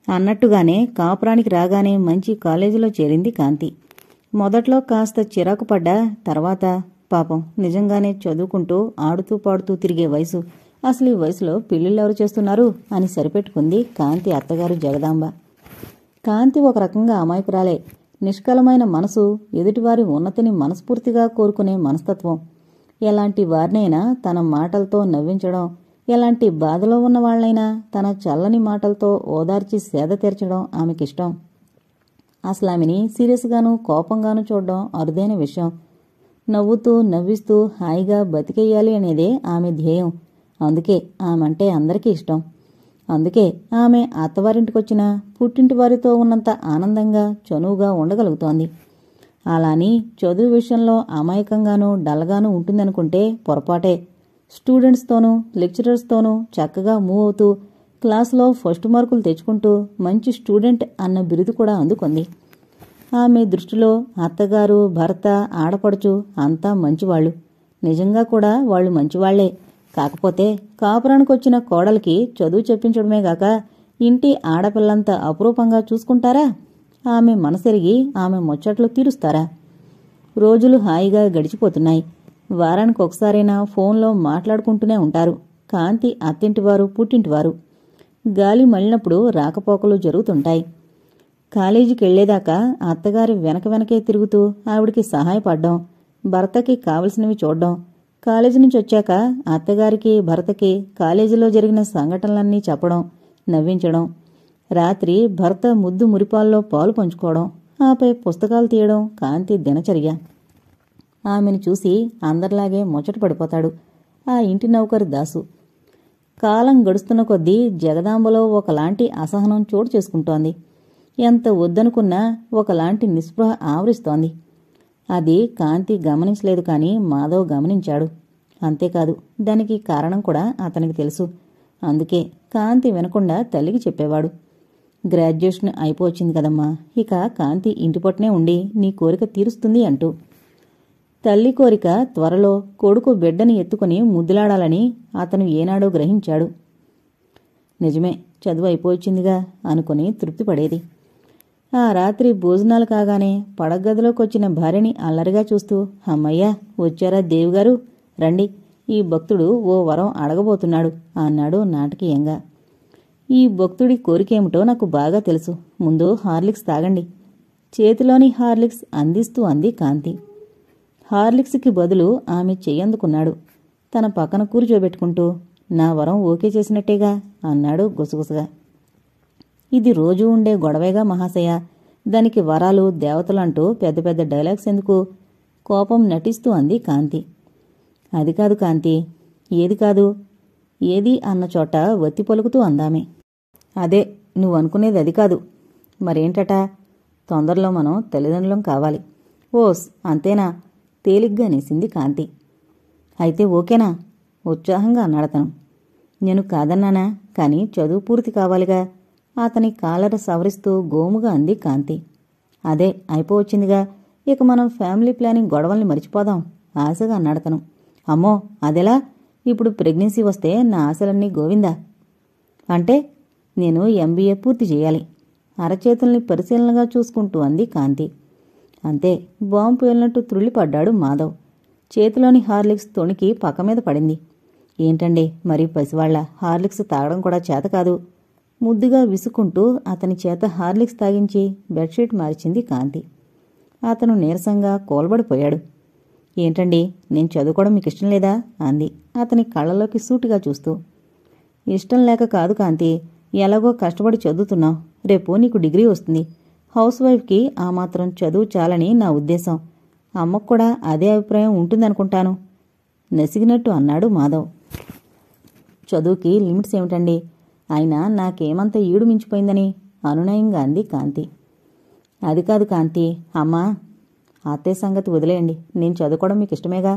అన్నట్టుగానే కాపురానికి రాగానే మంచి కాలేజీలో చేరింది కాంతి. మొదట్లో కాస్త చిరాకు పడ్డా తర్వాత పాపం నిజంగానే చదువుకుంటూ ఆడుతూ పాడుతూ తిరిగే వయసు, అసలు ఈ వయసులో పెళ్ళిళ్ళెవరు చేస్తున్నారు అని సరిపెట్టుకుంది కాంతి అత్తగారు జగదాంబ. కాంతి ఒక రకంగా అమాయకురాలే. నిష్కలమైన మనసు, ఎదుటివారి ఉన్నతిని మనస్ఫూర్తిగా కోరుకునే మనస్తత్వం. ఎలాంటి వారినైనా తన మాటలతో నవ్వించడం, ఎలాంటి బాధలో ఉన్న వాళ్లైనా తన చల్లని మాటలతో ఓదార్చి సేద తీర్చడం ఆమెకిష్టం. అసలు ఆమెని సీరియస్గానూ కోపంగానూ చూడడం అరుదైన విషయం. నవ్వుతూ నవ్విస్తూ హాయిగా బతికేయాలి అనేదే ఆమె ధ్యేయం. అందుకే ఆమెంటే అందరికీ ఇష్టం. అందుకే ఆమె అత్తవారింటికొచ్చినా పుట్టింటి వారితో ఉన్నంత ఆనందంగా చనువుగా ఉండగలుగుతోంది. అలాని చదువు విషయంలో అమాయకంగానూ డల్గానూ ఉంటుందనుకుంటే పొరపాటే. స్టూడెంట్స్తోనూ లెక్చరర్స్తోనూ చక్కగా మూవ్ అవుతూ క్లాసులో ఫస్ట్ మార్కులు తెచ్చుకుంటూ మంచి స్టూడెంట్ అన్న బిరుదు కూడా అందుకుంది. ఆమె దృష్టిలో అత్తగారు, భర్త, ఆడపడుచు అంతా మంచివాళ్లు. నిజంగా కూడా వాళ్లు మంచివాళ్లే. కాకపోతే కాపురానికొచ్చిన కోడలికి చదువు చెప్పించడమే గాక ఇంటి ఆడపిల్లంత అపురూపంగా చూసుకుంటారా? ఆమె మనసెరిగి ఆమె ముచ్చట్లు తీరుస్తారా? రోజులు హాయిగా గడిచిపోతున్నాయి. వారానికి ఒకసారైనా ఫోన్లో మాట్లాడుకుంటూనే ఉంటారు కాంతి అత్తింటివారు, పుట్టింటివారు. గాలి మళ్ళినప్పుడు రాకపోకలు జరుగుతుంటాయి. కాలేజీకెళ్లేదాకా అత్తగారి వెనకే తిరుగుతూ ఆవిడికి సహాయపడ్డం, భర్తకి కావలసినవి చూడ్డం, కాలేజీ నుంచి వచ్చాక అత్తగారికి, భర్తకి కాలేజీలో జరిగిన సంఘటనలన్నీ చెప్పడం, నవ్వించడం, రాత్రి భర్త ముద్దు మురిపాల్లో పాలు పంచుకోవడం, ఆపై పుస్తకాలు తీయడం కాంతి దినచర్య. ఆమెను చూసి అందరిలాగే ముచ్చట పడిపోతాడు ఆ ఇంటి నౌకరు దాసు. కాలం గడుస్తున్న కొద్దీ జగదాంబలో ఒకలాంటి అసహనం చోటు చేసుకుంటోంది. ఎంత వద్దనుకున్నా ఒకలాంటి నిస్పృహ ఆవరిస్తోంది. అది కాంతి గమనించలేదు కానీ మాధవ్ గమనించాడు. అంతేకాదు, దానికి కారణం కూడా అతనికి తెలుసు. అందుకే కాంతి వినకుండా తల్లికి చెప్పేవాడు. గ్రాడ్యుయేషన్ అయిపోవచ్చింది కదమ్మా, ఇక కాంతి ఇంటిపట్టునే ఉండి నీ కోరిక తీరుస్తుంది అంటూ. తల్లి కోరిక త్వరలో కొడుకు బిడ్డని ఎత్తుకుని ముద్దులాడాలని అతను ఏనాడో గ్రహించాడు. నిజమే, చదువు అయిపోవచ్చిందిగా అనుకుని తృప్తిపడేది. ఆ రాత్రి భోజనాలు కాగానే పడగదిలోకొచ్చిన భార్యని అల్లరిగా చూస్తూ, అమ్మయ్యా వచ్చారా దేవుగారు, రండి, ఈ భక్తుడు ఓ వరం అడగబోతున్నాడు అన్నాడు నాటకీయంగా. ఈ భక్తుడి కోరికేమిటో నాకు బాగా తెలుసు. ముందు హార్లిక్స్ తాగండి. చేతిలోని హార్లిక్స్ అందిస్తూ అంది కాంతి. హార్లిక్స్కి బదులు ఆమె చెయ్యందుకున్నాడు. తన పక్కన కూర్చోబెట్టుకుంటూ, నా వరం ఓకే చేసినట్టేగా అన్నాడు గుసగుసగా. ఇది రోజూ ఉండే గొడవేగా మహాశయ, దానికి వరాలు దేవతలంటూ పెద్ద పెద్ద డైలాగ్స్ ఎందుకు? కోపం నటిస్తూ అంది కాంతి. అది కాదు కాంతి. ఏది కాదు? ఏది అన్న చోట వత్తి పలుకుతూ అందామే. అదే నువ్వనుకునేది అది కాదు. మరేంటట? తొందరలో మనం తల్లిదండ్రులం కావాలి. ఓస్ అంతేనా? తేలిగ్గా నేసింది కాంతి. అయితే ఓకేనా? ఉత్సాహంగా అన్నాడతను. నేను కాదన్నానా, కాని చదువు పూర్తి కావాలిగా. అతని కాలర సవరిస్తూ గోముగా అంది కాంతి. అదే అయిపోవచ్చిందిగా, ఇక మనం ఫ్యామిలీ ప్లానింగ్ గొడవల్ని మరిచిపోదాం ఆశగా అన్నాడతను. అమ్మో అదెలా? ఇప్పుడు ప్రెగ్నెన్సీ వస్తే నా ఆశలన్నీ గోవిందా. అంటే నేను ఎంబీఏ పూర్తి చేయాలి. అరచేతుల్ని పరిశీలనగా చూసుకుంటూ అంది కాంతి. అంతే, బాంబు పేలినట్టు త్రుళ్ళిపడ్డాడు మాధవ్. చేతిలోని హార్లిక్స్ తొణికి పక్క మీద పడింది. ఏంటండి మరీ పసివాళ్ల హార్లిక్స్ తాగడం కూడా చేత కాదు. ముద్దుగా విసుకుంటూ అతని చేత హార్లిక్స్ తాగించి బెడ్షీట్ మార్చింది కాంతి. అతను నీరసంగా కోల్బడిపోయాడు. ఏంటండి, నేను చదువుకోవడం మీకు ఇష్టం లేదా అంది అతని కళ్ళలోకి సూటిగా చూస్తూ. ఇష్టం లేక కాదు కాంతి, ఎలాగో కష్టపడి చదువుతున్నావు. రేపు నీకు డిగ్రీ వస్తుంది. హౌస్ వైఫ్కి ఆ మాత్రం చదువు చాలని నా ఉద్దేశం. అమ్మకు కూడా అదే అభిప్రాయం ఉంటుందనుకుంటాను నసిగినట్టు అన్నాడు మాధవ్. చదువుకి లిమిట్స్ ఏమిటండి? అయినా నాకేమంత ఈడు మించిపోయిందని అనునయంగా అంది కాంతి. అది కాదు కాంతి, అమ్మా అత్తయ్య సంగతి వదిలేయండి. నేను చదువుకోవడం మీకు ఇష్టమేగా.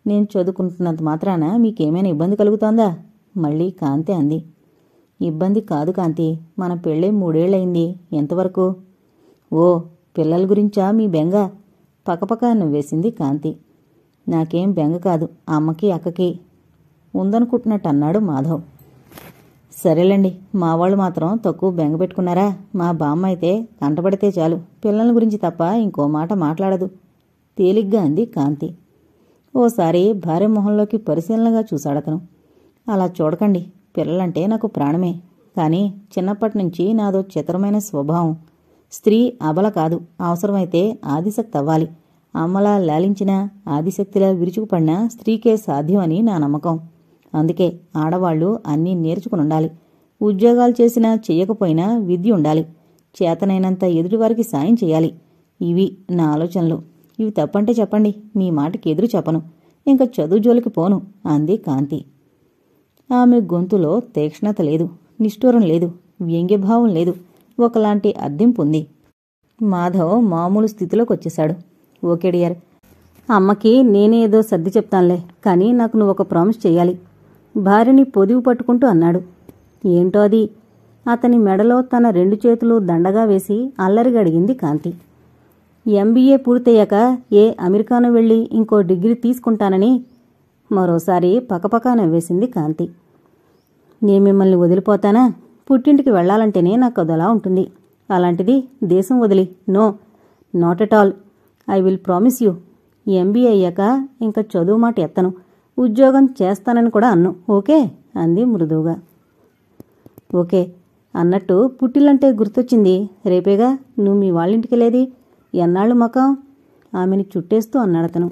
నేను చదువుకుంటున్నంత మాత్రాన మీకేమైనా ఇబ్బంది కలుగుతోందా మళ్ళీ కాంతి అంది. ఇబ్బంది కాదు కాంతి, మన పెళ్ళే 3 ఏళ్లయింది. ఎంతవరకు? ఓ పిల్లల గురించా మీ బెంగ? పకపక నవ్వేసింది కాంతి. నాకేం బెంగ కాదు, అమ్మకి అక్కకి ఉందనుకుంటున్నట్టు అన్నాడు మాధవ్. సరేలేండి, మా వాళ్ళు మాత్రం తక్కువ బెంగ పెట్టుకున్నారా? మా బామ్మ అయితే కంటపడితే చాలు, పిల్లల గురించి తప్ప ఇంకో మాట మాట్లాడదు తేలిగ్గా అంది కాంతి. ఓసారి భార్య మొహంలోకి పరిశీలనగా చూశాడతను. అలా చూడకండి, పిల్లలంటే నాకు ప్రాణమే. కానీ చిన్నప్పటినుంచి నాదో చిత్రమైన స్వభావం. స్త్రీ అబల కాదు, అవసరమైతే ఆదిశక్తి అవ్వాలి. అమ్మలా లాలించినా ఆదిశక్తిలా విరుచుకుపడినా స్త్రీకే సాధ్యమని నా నమ్మకం. అందుకే ఆడవాళ్లు అన్నీ నేర్చుకునుండాలి. ఉద్యోగాలు చేసినా చెయ్యకపోయినా విద్య ఉండాలి. చేతనైనంత ఎదుటివారికి సాయం చేయాలి. ఇవి నా ఆలోచనలు. ఇవి తప్పంటే చెప్పండి, మీ మాటకి ఎదురు చెప్పను. ఇంక చదువు జోలికి పోను అంది కాంతి. ఆమె గొంతులో తీక్ష్ణత లేదు, నిష్ఠూరం లేదు, వ్యంగ్యభావం లేదు, ఒకలాంటి అర్థింపు ఉంది. మాధవ్ మామూలు స్థితిలోకి వచ్చేశాడు. ఓకే డియర్, అమ్మకి నేనేదో సర్ది చెప్తానులే, కానీ నాకు నువ్వొక ప్రామిస్ చెయ్యాలి. భార్యని పొదివి పట్టుకుంటూ అన్నాడు. ఏంటో అది? అతని మెడలో తన 2 చేతులు దండగా వేసి అల్లరిగా అడిగింది కాంతి. ఎంబీఏ పూర్తయ్యాక అమెరికాను వెళ్లి ఇంకో డిగ్రీ తీసుకుంటానని మరోసారి పకపకా నవ్వేసింది కాంతి. నేను మిమ్మల్ని వదిలిపోతానా? పుట్టింటికి వెళ్లాలంటేనే నాకు అదలా ఉంటుంది. అలాంటిది దేశం వదిలి? No, not at all. I will promise you. MBA అయ్యాక ఇంకా చదువు మాట ఎత్తను, ఉద్యోగం చేస్తానని కూడా అన్ను. ఓకే అంది మృదువుగా. ఓకే అన్నట్టు పుట్టిల్లంటే గుర్తొచ్చింది. రేపేగా నువ్వు మీ వాళ్ళింటికెళ్ళేది? ఎన్నాళ్ళు మకం? ఆమెని చుట్టేస్తూ అన్నాడతను.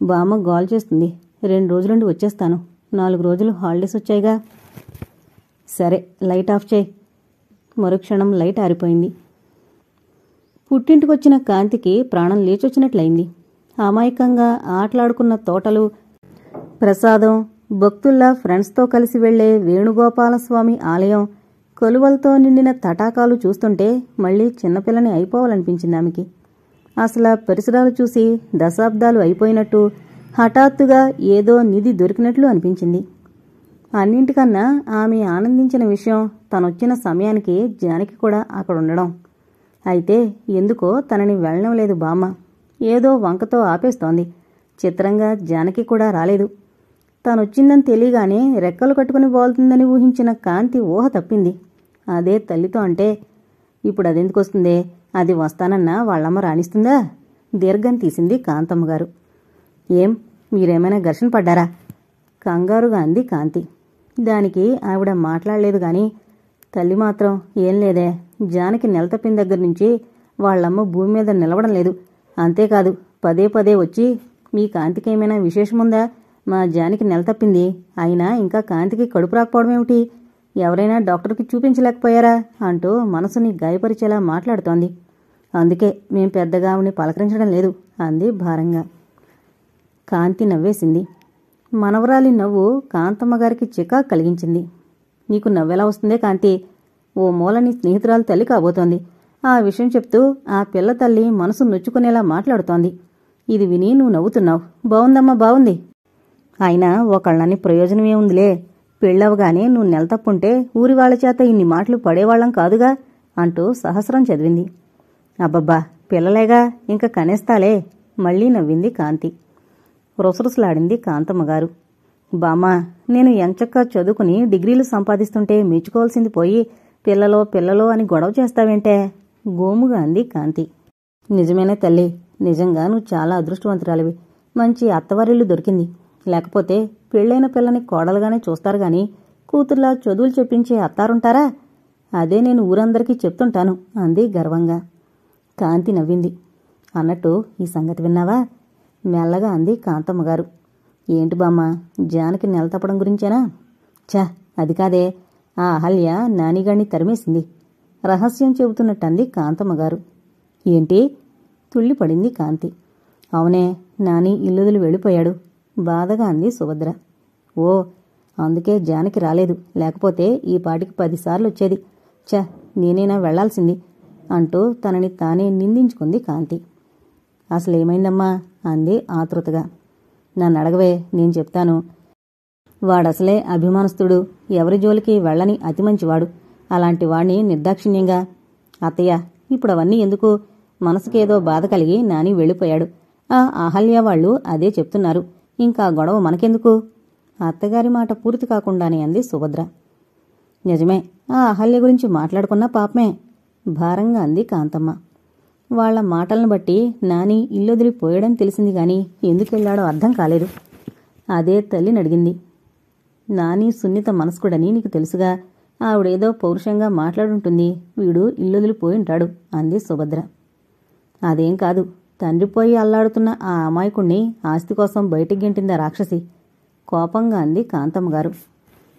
బామ్మ గోల్ చేస్తుంది. 2 రోజులుండి వచ్చేస్తాను. 4 రోజులు హాలిడేస్ వచ్చాయిగా. సరే, లైట్ ఆఫ్ చేయి. మరుక్షణం లైట్ ఆరిపోయింది. పుట్టింటికొచ్చిన కాంతికి ప్రాణం లేచొచ్చినట్లయింది. అమాయకంగా ఆటలాడుకున్న తోటలు, ప్రసాదం, భక్తుల్లా ఫ్రెండ్స్తో కలిసి వెళ్లే వేణుగోపాలస్వామి ఆలయం, కొలువలతో నిండిన తటాకాలు చూస్తుంటే మళ్లీ చిన్నపిల్లని అయిపోవాలనిపించింది ఆమెకి. అసలు పరిసరాలు చూసి దశాబ్దాలు అయిపోయినట్టు, హఠాత్తుగా ఏదో నిధి దొరికినట్లు అనిపించింది. అన్నింటికన్నా ఆమె ఆనందించిన విషయం తనొచ్చిన సమయానికి జానకి కూడా అక్కడుండడం. అయితే ఎందుకో తనని వెళ్ళడం లేదు బామ్మ. ఏదో వంకతో ఆపేస్తోంది. చిత్రంగా జానకి కూడా రాలేదు. తానొచ్చిందని తెలియగానే రెక్కలు కట్టుకుని బోల్తుందని ఊహించిన కాంతి ఊహ తప్పింది. అదే తల్లితో అంటే ఇప్పుడు అదెందుకొస్తుందే? అది వస్తానన్నా వాళ్ళమ్మ రాణిస్తుందా? దీర్ఘం తీసింది కాంతమ్మగారు. ఏం, మీరేమైనా ఘర్షణ పడ్డారా? కంగారుగా అంది కాంతి. దానికి ఆవిడ మాట్లాడలేదు గాని తల్లి మాత్రం ఏం లేదే, జానకి నెల తప్పిన దగ్గర నుంచి వాళ్ళమ్మ భూమి మీద నిలవడం లేదు. అంతేకాదు పదే పదే వచ్చి మీ కాంతికేమైనా విశేషముందా? మా జానకి నెల తప్పింది, అయినా ఇంకా కాంతికి కడుపు రాకపోవడమేమిటి? ఎవరైనా డాక్టర్కి చూపించలేకపోయారా అంటూ మనసుని గాయపరిచేలా మాట్లాడుతోంది. అందుకే మేం పెద్దగా ఆవిని పలకరించడం లేదు అంది భారంగా. కాంతి నవ్వేసింది. మనవరాలి నవ్వు కాంతమ్మగారికి చికాకు కలిగించింది. నీకు నవ్వెలా వస్తుందే కాంతి? ఓ మూలని స్నేహితురాలు తల్లి కాబోతోంది. ఆ విషయం చెప్తూ ఆ పిల్ల తల్లి మనసు నొచ్చుకునేలా మాట్లాడుతోంది. ఇది విని నువ్వు నవ్వుతున్నావు. బావుందమ్మా, బావుంది. అయినా ఒకళ్ళని ప్రయోజనమేముందిలే. పెళ్ళవగానే నువ్వు నెల తప్పుంటే ఊరి వాళ్ల చేత ఇన్ని మాటలు పడేవాళ్లం కాదుగా అంటూ సహస్రం చదివింది. అబ్బబ్బా, పిల్లలేగా, ఇంక కనేస్తాలే. మళ్లీ నవ్వింది కాంతి. రుసరుసలాడింది కాంతమ్మగారు. బామ్మా, నేను ఎంచక్కా చదువుకుని డిగ్రీలు సంపాదిస్తుంటే మెచ్చుకోవాల్సింది పోయి పిల్లలో పిల్లలో అని గొడవ చేస్తావేంటే? గోముగా అంది కాంతి. నిజమేనే తల్లి, నిజంగా నువ్వు చాలా అదృష్టవంతురాలివి. మంచి అత్తవారిల్లు దొరికింది. లేకపోతే పెళ్ళైన పిల్లని కోడలుగానే చూస్తారు గాని కూతుర్లా చదువులు చెప్పించే అత్తారుంటారా? అదే నేను ఊరందరికీ చెప్తుంటాను అంది గర్వంగా. కాంతి నవ్వింది. అన్నట్టు ఈ సంగతి విన్నావా? మెల్లగా అంది కాంతమ్మగారు. ఏంటి బామ్మ, జానకి నెల తప్పడం గురించేనా? ఛా, అది కాదే. ఆ అహల్య నానిగాణ్ణి తరిమేసింది. రహస్యం చెబుతున్నట్టంది కాంతమ్మగారు. ఏంటి? తుళ్ళిపడింది కాంతి. అవునే, నాని ఇల్లుదులు వెళ్ళిపోయాడు బాధగా అంది సుభద్ర. ఓ, అందుకే జానకి రాలేదు. లేకపోతే ఈ పాటికి 10 సార్లు వచ్చేది. ఛ, నేనైనా వెళ్లాల్సింది అంటూ తనని తానే నిందించుకుంది కాంతి. అసలేమైందమ్మా అంది ఆతృతగా. నన్నడగవే, నేను చెప్తాను. వాడసలే అభిమానస్తుడు, ఎవరి జోలికి వెళ్ళని అతి మంచివాడు. అలాంటి వాణ్ణి నిర్దాక్షిణ్యంగా. అత్తయ్య, ఇప్పుడు అవన్నీ ఎందుకు? మనసుకేదో బాధ కలిగి నాని వెళ్ళిపోయాడు. ఆ అహల్య వాళ్ళు అదే చెప్తున్నారు. ఇంకా గొడవ మనకెందుకు? అత్తగారి మాట పూర్తి కాకుండానే అంది సుభద్ర. నిజమే, ఆ అహల్య గురించి మాట్లాడుకున్న పాపమే భారంగా అంది కాంతమ్మ. వాళ్ల మాటలను బట్టి నాని ఇల్లొదిలిపోయడం తెలిసింది గాని ఎందుకెళ్లాడో అర్థం కాలేదు. అదే తల్లిని అడిగింది. నాని సున్నిత మనస్కుడని నీకు తెలుసుగా, ఆవిడేదో పౌరుషంగా మాట్లాడుంటుంది, వీడు ఇల్లొదిలిపోయింటాడు అంది సుభద్ర. అదేం కాదు, తండ్రిపోయి అల్లాడుతున్న ఆ అమాయకుణ్ణి ఆస్తి కోసం బయటికి గెంటిందా రాక్షసి కోపంగా అంది కాంతమ్మగారు.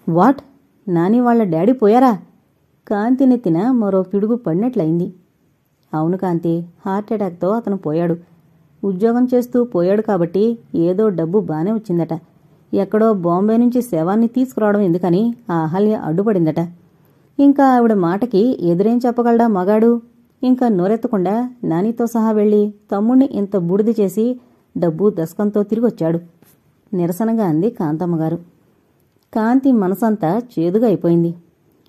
వాట్, నాని వాళ్ల డాడీ పోయారా? కాంతి నెత్తిన మరో పిడుగు పడినట్లయింది. అవును కాంతి, హార్ట్అటాక్తో అతను పోయాడు. ఉద్యోగం చేస్తూ పోయాడు కాబట్టి ఏదో డబ్బు బానే వచ్చిందట. ఎక్కడో బాంబే నుంచి శవాన్ని తీసుకురావడం ఎందుకని ఆ అహల్య అడ్డుపడిందట. ఇంకా ఆవిడ మాటకి ఎదురేం చెప్పగలడా మగాడు? ఇంకా నోరెత్తకుండా నానితో సహా వెళ్లి తమ్ముణ్ణి ఇంత బూడిద చేసి డబ్బు దశకంతో తిరిగొచ్చాడు నిరసనగా అంది కాంతమ్మగారు. కాంతి మనసంతా చేదుగా అయిపోయింది.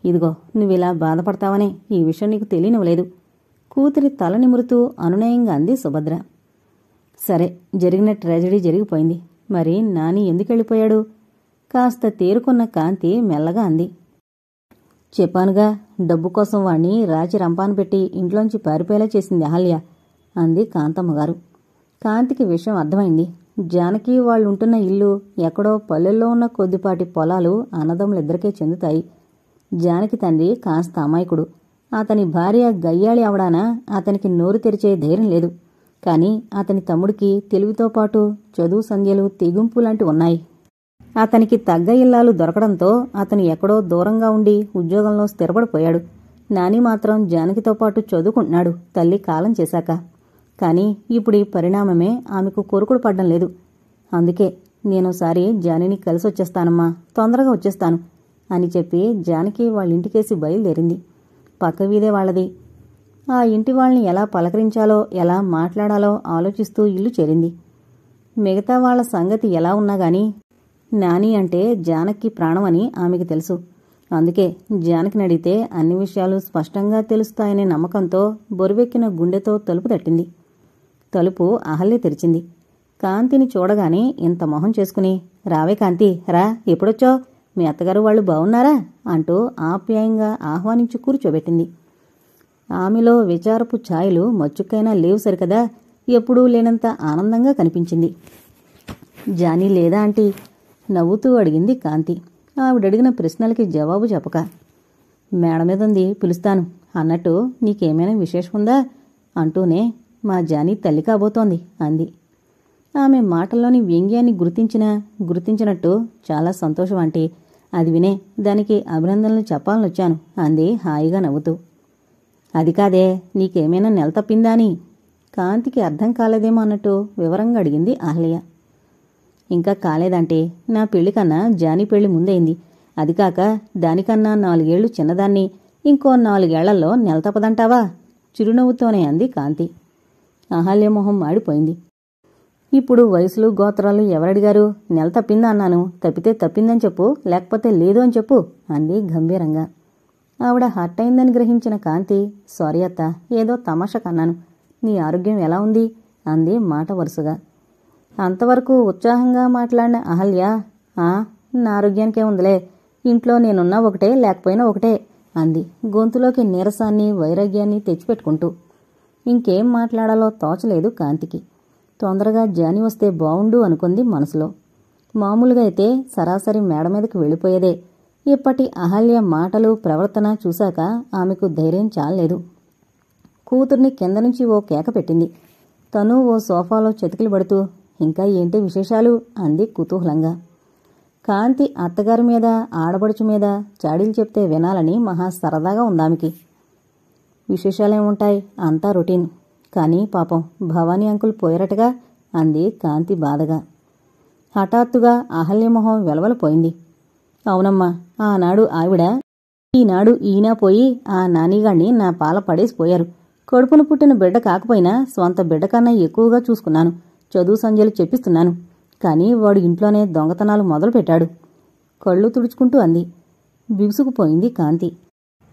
ఇదిగో, నువ్విలా బాధపడతావనే ఈ విషయం నీకు తెలియనివ్వలేదు కూతురి తల నిమురుతూ అనునయంగా అంది సుభద్ర. సరే, జరిగిన ట్రాజెడీ జరిగిపోయింది. మరి నాని ఎందుకెళ్ళిపోయాడు? కాస్త తేరుకున్న కాంతి మెల్లగా అంది. చెప్పానుగా, డబ్బు కోసం వాణ్ణి రాచి రంపాను పెట్టి ఇంట్లోంచి పారిపోయేలా చేసింది అహల్య అంది కాంతమ్మగారు. కాంతికి విషయం అర్థమైంది. జానకి వాళ్ళుంటున్న ఇల్లు ఎక్కడో పల్లెల్లో ఉన్న కొద్దిపాటి పొలాలు అన్నదమ్ములిద్దరికే చెందుతాయి. జానకి తండ్రి కాస్త అమాయకుడు. అతని భార్య గయ్యాళి అవడాన అతనికి నోరు తెరిచే ధైర్యం లేదు. కాని అతని తమ్ముడికి తెలివితో పాటు చదువు సంధ్యలు తెగింపు లాంటి ఉన్నాయి. అతనికి తగ్గ ఇల్లాలు దొరకడంతో అతను ఎక్కడో దూరంగా ఉండి ఉద్యోగంలో స్థిరపడిపోయాడు. నాని మాత్రం జానకితో పాటు చదువుకుంటున్నాడు తల్లి కాలం చేశాక. కాని ఇప్పుడు ఈ పరిణామమే ఆమెకు కొరుకుడు పడ్డం లేదు. అందుకే నేనోసారి జానిని కలిసొచ్చేస్తానమ్మా, తొందరగా వచ్చేస్తాను అని చెప్పి జానకి వాళ్ళింటికేసి బయలుదేరింది. పక్క వీధే వాళ్లది. ఆ ఇంటి వాళ్ళని ఎలా పలకరించాలో ఎలా మాట్లాడాలో ఆలోచిస్తూ ఇల్లు చేరింది. మిగతా వాళ్ల సంగతి ఎలా ఉన్నాగాని నాని అంటే జానకి ప్రాణమని ఆమెకి తెలుసు. అందుకే జానకిని అడిగితే అన్ని విషయాలు స్పష్టంగా తెలుస్తాయనే నమ్మకంతో బొరువెక్కిన గుండెతో తలుపు తట్టింది. తలుపు అహల్య తెరిచింది. కాంతిని చూడగానే ఇంత మొహం చేసుకుని, రావే కాంతి, రా, ఎప్పుడొచ్చో, మీ అత్తగారు వాళ్ళు బావున్నారా అంటూ ఆప్యాయంగా ఆహ్వానించి కూర్చోబెట్టింది. ఆమెలో విచారపు ఛాయలు మచ్చుక్కైనా లేవు సరికదా, ఎప్పుడూ లేనంత ఆనందంగా కనిపించింది. జానీ లేదా ఆంటీ నవ్వుతూ అడిగింది కాంతి. ఆవిడడిగిన ప్రశ్నలకి జవాబు చెప్పక. మేడ మీదుంది, పిలుస్తాను అన్నట్టు నీకేమైనా విశేషముందా అంటూనే మా జానీ తల్లి కాబోతోంది అంది. ఆమె మాటల్లోని వ్యంగ్యాన్ని గుర్తించినట్టు చాలా సంతోషం ఆంటీ, అది వినే దానికి అభినందనలు చెప్పాలనొచ్చాను అంది హాయిగా నవ్వుతూ. అది కాదే, నీకేమైనా నెల తప్పిందా అని కాంతికి అర్థం కాలేదేమో అన్నట్టు వివరంగా అడిగింది అహల్య. ఇంకా కాలేదంటే, నా పెళ్లికన్నా జానీ పెళ్లి ముందైంది. అది కాక దానికన్నా 4 ఏళ్లు చిన్నదాన్ని, ఇంకో 4 ఏళ్లలో నెల తప్పదంటావా చిరునవ్వుతోనే అంది కాంతి. అహల్య మొహం మాడిపోయింది. ఇప్పుడు వయసులు గోత్రాలు ఎవరడిగారు? నెల తప్పిందా అన్నాను, తప్పితే తప్పిందని చెప్పు, లేకపోతే లేదు అని చెప్పు అంది గంభీరంగా. ఆవిడ హర్ట్ అయిందని గ్రహించిన కాంతి, సారీ అత్త, ఏదో తమాషా కన్నాను, నీ ఆరోగ్యం ఎలా ఉంది అంది మాట వరుసగా. అంతవరకు ఉత్సాహంగా మాట్లాడిన అహల్య, నా ఆరోగ్యానికే ఉందిలే, ఇంట్లో నేనున్నా ఒకటే లేకపోయినా ఒకటే అంది గొంతులోకి నీరసాన్ని వైరాగ్యాన్ని తెచ్చిపెట్టుకుంటూ. ఇంకేం మాట్లాడాలో తోచలేదు కాంతికి. తొందరగా జాని వస్తే బావుండు అనుకుంది మనసులో. మామూలుగా అయితే సరాసరి మేడ మీదకి వెళ్ళిపోయేదే. ఇప్పటి అహల్య మాటలు ప్రవర్తన చూశాక ఆమెకు ధైర్యం చాలలేదు. కూతుర్ని కింద నుంచి ఓ కేక పెట్టింది. తను ఓ సోఫాలో చతికిలు పడుతూ, ఇంకా ఏంటి విశేషాలు అంది కుతూహలంగా. కాంతి అత్తగారి మీద ఆడబడుచు మీద చాడీలు చెప్తే వినాలని మహా సరదాగా ఉందామెకి. విశేషాలేముంటాయి, అంతా రొటీన్. కాని పాపం భవానీ అంకుల్ పోయారటగా అంది కాంతి బాధగా. హఠాత్తుగా అహల్యమొహం వెలవలపోయింది. అవునమ్మా, ఆనాడు ఆవిడ, ఈనాడు ఈయన పోయి ఆ నానిగాణ్ణి నా పాల పడేసిపోయారు. కడుపున పుట్టిన బిడ్డ కాకపోయినా స్వంత బిడ్డ కన్నా ఎక్కువగా చూసుకున్నాను, చదువు సంధ్యలు చెప్పిస్తున్నాను. కాని వాడు ఇంట్లోనే దొంగతనాలు మొదలుపెట్టాడు కళ్ళు తుడుచుకుంటూ అంది. బిగుసుకుపోయింది కాంతి.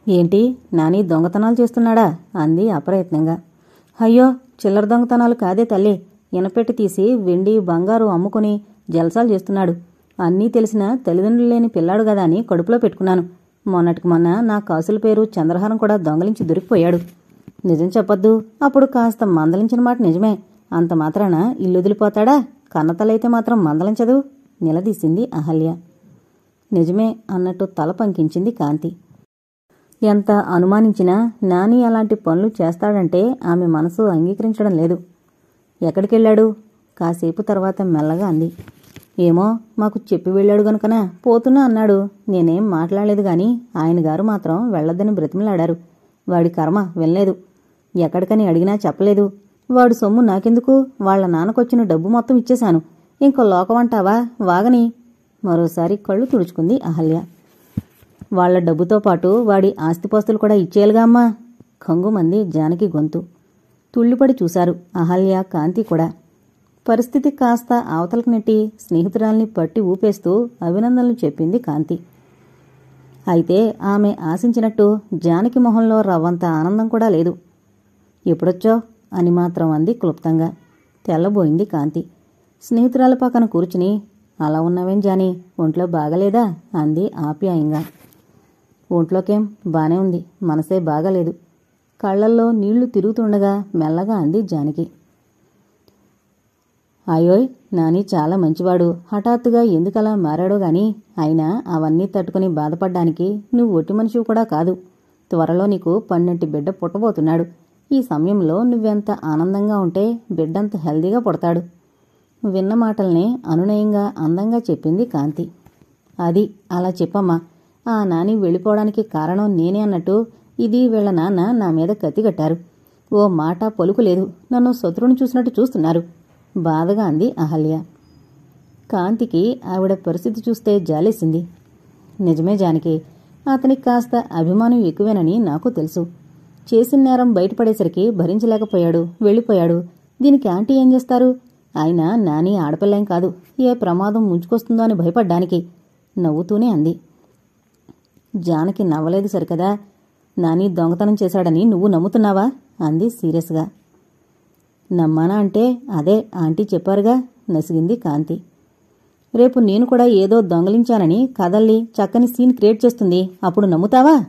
ఏంటి, నాని దొంగతనాలు చేస్తున్నాడా అంది అప్రయత్నంగా. అయ్యో, చిల్లర దొంగతనాలు కాదే తల్లి, ఇనపెట్టి తీసి వెండి బంగారు అమ్ముకుని జల్సాలు చేస్తున్నాడు. అన్నీ తెలిసిన తల్లిదండ్రులు లేని పిల్లాడు గదా అని కడుపులో పెట్టుకున్నాను. మొన్నటికి మొన్న నా కాసుల పేరు చంద్రహారం కూడా దొంగలించి దొరికిపోయాడు. నిజం చెప్పొద్దు. అప్పుడు కాస్త మందలించిన మాట నిజమే. అంత మాత్రాన ఇల్లుదిలిపోతాడా? కన్నతలైతే మాత్రం మందలించదు నిలదీసింది అహల్య. నిజమే అన్నట్టు తల పంకించింది కాంతి. ఎంత అనుమానించినా నాని అలాంటి పనులు చేస్తాడంటే ఆమె మనసు అంగీకరించడం లేదు. ఎక్కడికెళ్ళాడు? కాసేపు తర్వాత మెల్లగా అంది. ఏమో, మాకు చెప్పి వెళ్ళాడు గనుకనా పోతున్నా అన్నాడు. నేనేం మాట్లాడలేదు గాని ఆయన గారు మాత్రం వెళ్లొద్దని బ్రతిమలాడారు. వాడి కర్మ వెళ్ళలేదు. ఎక్కడికని అడిగినా చెప్పలేదు. వాడు సొమ్ము నాకెందుకు? వాళ్ల నాన్నకొచ్చిన డబ్బు మొత్తం ఇచ్చేశాను. ఇంకో లోకమంటావా? వాగని. మరోసారి కళ్ళు తుడుచుకుంది అహల్య. వాళ్ల డబ్బుతో పాటు వాడి ఆస్తిపాస్తులు కూడా ఇచ్చేయాలిగా అమ్మా. కంగుమంది జానకి గొంతు. తుళ్ళిపడి చూశారు అహల్య, కాంతి కూడా. పరిస్థితి కాస్త అవతలకు నెట్టి స్నేహితురాల్ని పట్టి ఊపేస్తూ అభినందనలు చెప్పింది కాంతి. అయితే ఆమె ఆశించినట్టు జానకి మొహంలో రవ్వంత ఆనందం కూడా లేదు. ఎప్పుడొచ్చో అని మాత్రం అంది క్లుప్తంగా. తెల్లబోయింది కాంతి. స్నేహితురాల పక్కన కూర్చుని, అలా ఉన్నావేం జానీ, ఒంట్లో బాగలేదా అంది ఆప్యాయంగా. ఒంట్లోకేం బానే ఉంది, మనసే బాగాలేదు. కళ్లల్లో నీళ్లు తిరుగుతుండగా మెల్లగా అంది జానకి. అయోయ్, నాని చాలా మంచివాడు. హఠాత్తుగా ఎందుకలా మారాడో గాని అయినా అవన్నీ తట్టుకుని బాధపడ్డానికి నువ్వు ఒట్టి మనిషివి కూడా కాదు. త్వరలో నీకు పన్నెంటి బిడ్డ పుట్టబోతున్నాడు. ఈ సమయంలో నువ్వెంత ఆనందంగా ఉంటే బిడ్డంత హెల్దీగా పుడతాడు. విన్న మాటల్ని అనునయంగా అందంగా చెప్పింది కాంతి. అది అలా చెప్పమ్మా. ఆ నాని వెళ్ళిపోవడానికి కారణం నేనే అన్నట్టు ఇది వీళ్ల నాన్న నా మీద కత్తిగట్టారు. ఓ మాట పలుకు లేదు. నన్ను శత్రువుని చూసినట్టు చూస్తున్నారు బాధగా అంది అహల్య. కాంతికి ఆవిడ పరిస్థితి చూస్తే జాలేసింది. నిజమే జానకి, అతనికి కాస్త అభిమానం ఎక్కువేనని నాకు తెలుసు. చేసిన నేరం బయటపడేసరికి భరించలేకపోయాడు, వెళ్ళిపోయాడు. దీనికి ఆంటీ ఏం చేస్తారు? ఆయన నాని ఆడపిల్లేం కాదు. ఏ ప్రమాదం ముంచుకొస్తుందో అని భయపడ్డానికి నవ్వుతూనే అంది. జానకి నవ్వలేదు సరికదా. నాని దొంగతనం చేశాడని నువ్వు నమ్ముతున్నావా అంది సీరియస్గా. నమ్మానా అంటే అదే ఆంటీ చెప్పారుగా నసిగింది కాంతి. రేపు నేను కూడా ఏదో దొంగలించానని కదల్లి చక్కని సీన్ క్రియేట్ చేస్తుంది. అప్పుడు నమ్ముతావా?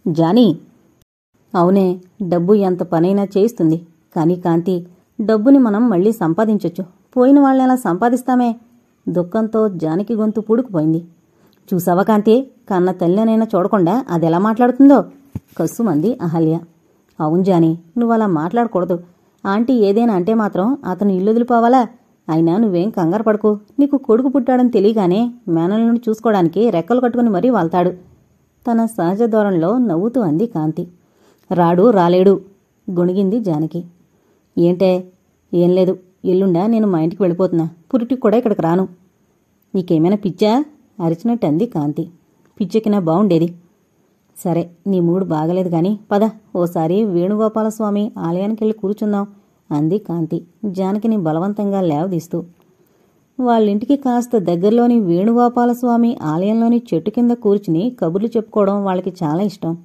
జానీ. అవునే, డబ్బు ఎంత పనైనా చేయిస్తుంది. కానీ కాంతి, డబ్బుని మనం మళ్లీ సంపాదించొచ్చు. పోయిన వాళ్ళెలా సంపాదిస్తామే? దుఃఖంతో జానకి గొంతు పూడుకుపోయింది. చూసావా కాంతి, కన్న తల్లినైనా చూడకుండా అదెలా మాట్లాడుతుందో కస్సుమంది అహల్య. అవును జానీ, నువ్వలా మాట్లాడకూడదు. ఆంటీ ఏదైనా అంటే మాత్రం అతను ఇల్లుదిలిపోవాలా? అయినా నువ్వేం కంగారు పడకు. నీకు కొడుకు పుట్టాడని తెలియగానే మేనల్ని చూసుకోవడానికి రెక్కలు కట్టుకుని మరీ వాళ్తాడు. తన సహజ ధోరణిలో నవ్వుతూ అంది కాంతి. రాడు రాలేడు గొణిగింది జానకి. ఏంటే? ఏం లేదు. ఎల్లుండా నేను మా ఇంటికి వెళ్ళిపోతున్నా. పురిటికి కూడా ఇక్కడికి రాను. నీకేమైనా పిచ్చా అరిచినట్టు అంది కాంతి. పిచ్చెక్కినా బావుండేది. సరే, నీ మూడు బాగలేదు గాని పద, ఓసారి వేణుగోపాలస్వామి ఆలయానికెళ్ళి కూర్చుందాం అంది కాంతి జానకిని బలవంతంగా లేవదీస్తూ. వాళ్ళింటికి కాస్త దగ్గరలోని వేణుగోపాలస్వామి ఆలయంలోని చెట్టు కింద కూర్చుని కబుర్లు చెప్పుకోవడం వాళ్ళకి చాలా ఇష్టం.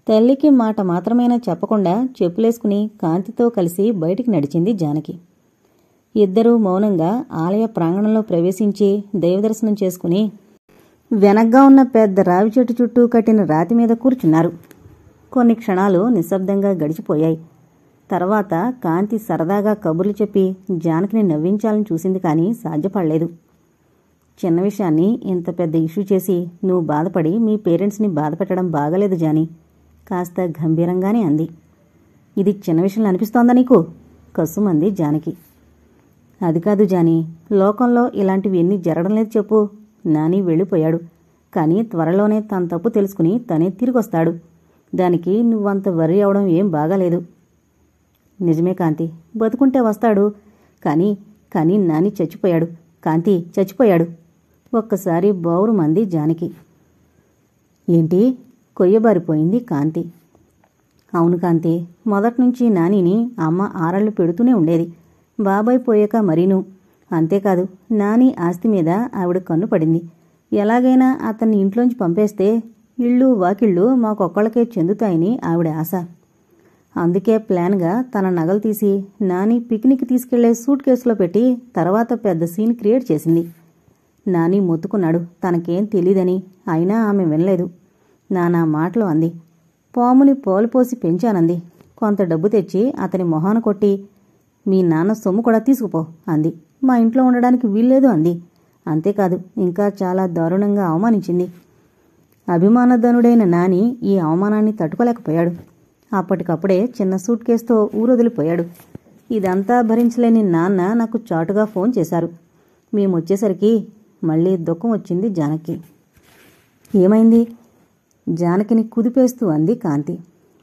తల్లికి మాట మాత్రమైనా చెప్పకుండా చెప్పులేసుకుని కాంతితో కలిసి బయటికి నడిచింది జానకి. ఇద్దరూ మౌనంగా ఆలయ ప్రాంగణంలో ప్రవేశించి దైవదర్శనం చేసుకుని వెనగ్గా ఉన్న పెద్ద రావి చెట్టు చుట్టూ కట్టిన రాతి మీద కూర్చున్నారు. కొన్ని క్షణాలు నిశ్శబ్దంగా గడిచిపోయాయి. తర్వాత కాంతి సరదాగా కబుర్లు చెప్పి జానకిని నవ్వించాలని చూసింది కానీ సాధ్యపడలేదు. చిన్న విషయాన్ని ఇంత పెద్ద ఇష్యూ చేసి నువ్వు బాధపడి మీ పేరెంట్స్ని బాధపెట్టడం బాగలేదు జానీ కాస్త గంభీరంగానే అంది. ఇది చిన్న విషయం అనిపిస్తోందా నీకు? కస్సుమంది జానకి. అది కాదు జానీ, లోకంలో ఇలాంటివి ఎన్ని జరగడం లేదు చెప్పు. నాని వెళ్ళిపోయాడు. కానీ త్వరలోనే తన తప్పు తెలుసుకుని తనే తిరిగొస్తాడు. దానికి నువ్వంత వర్రీ అవడం ఏం బాగాలేదు. నిజమే కాంతి, బతుకుంటే వస్తాడు. కానీ నాని చచ్చిపోయాడు. కాంతి చచ్చిపోయాడు. ఒక్కసారి బౌరుమంది జానకి. ఏంటి? కొయ్యబారిపోయింది కాంతి. అవును కాంతి, మొదట్నుంచి నానిని అమ్మ ఆరళ్లు పెడుతూనే ఉండేది. బాబాయ్ పోయాక మరీను. అంతేకాదు, నాని ఆస్తి మీద ఆవిడ కన్ను పడింది. ఎలాగైనా అతన్ని ఇంట్లోంచి పంపేస్తే ఇళ్ళు వాకిళ్ళు మాకొక్కళ్ళకే చెందుతాయని ఆవిడ ఆశ. అందుకే ప్లాన్గా తన నగలు తీసి నాని పిక్నిక్ తీసుకెళ్లే సూట్ కేసులో పెట్టి తర్వాత పెద్ద సీన్ క్రియేట్ చేసింది. నాని మొత్తుకున్నాడు తనకేం తెలీదని. అయినా ఆమె వినలేదు. నానా మాటలు అంది. పాముని పాలు పోసి పెంచానంది. కొంత డబ్బు తెచ్చి అతని మొహాన కొట్టి, మీ నాన్న సొమ్ము కూడా తీసుకుపో అంది. మా ఇంట్లో ఉండడానికి వీల్లేదు అంది. అంతేకాదు, ఇంకా చాలా దారుణంగా అవమానించింది. అభిమానధనుడైన నాని ఈ అవమానాన్ని తట్టుకోలేకపోయాడు. అప్పటికప్పుడే చిన్న సూట్ కేసుతో ఊరొదిలిపోయాడు. ఇదంతా భరించలేని నాన్న నాకు చాటుగా ఫోన్ చేశారు. మేమొచ్చేసరికి మళ్ళీ దుఃఖం వచ్చింది జానకి. ఏమైంది? జానకిని కుదిపేస్తూ అంది కాంతి.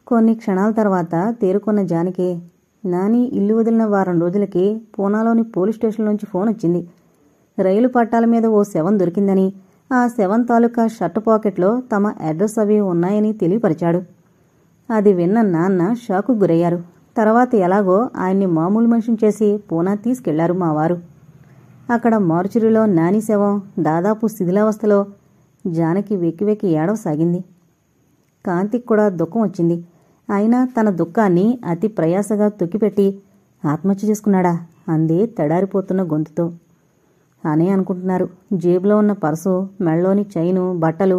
కొన్ని క్షణాల తర్వాత తేరుకున్న జానకి, నాని ఇల్లు వదిలిన వారం రోజులకి పూనాలోని పోలీస్ స్టేషన్లోంచి ఫోన్ వచ్చింది. రైలు పట్టాల మీద ఓ శవం దొరికిందని, ఆ శవం తాలూకా షర్ట్ పాకెట్లో తమ అడ్రస్ అవి ఉన్నాయని తెలియపరిచాడు. అది విన్న నాన్న షాకు గురయ్యారు. తర్వాత ఎలాగో ఆయన్ని మామూలు మనిషిని చేసి పూనా తీసుకెళ్లారు మా వారు. అక్కడ మార్చురీలో నాని శవం దాదాపు శిథిలావస్థలో. జానకి వెక్కి వెక్కి ఏడవసాగింది. కాంతికి కూడా దుఃఖం వచ్చింది. అయినా తన దుఃఖాన్ని అతి ప్రయాసగా తొక్కిపెట్టి, ఆత్మహత్య చేసుకున్నాడా అంది తడారిపోతున్న గొంతుతో. అనే అనుకుంటున్నారు. జేబులో ఉన్న పర్సు, మెళ్ళలోని చైను, బట్టలు,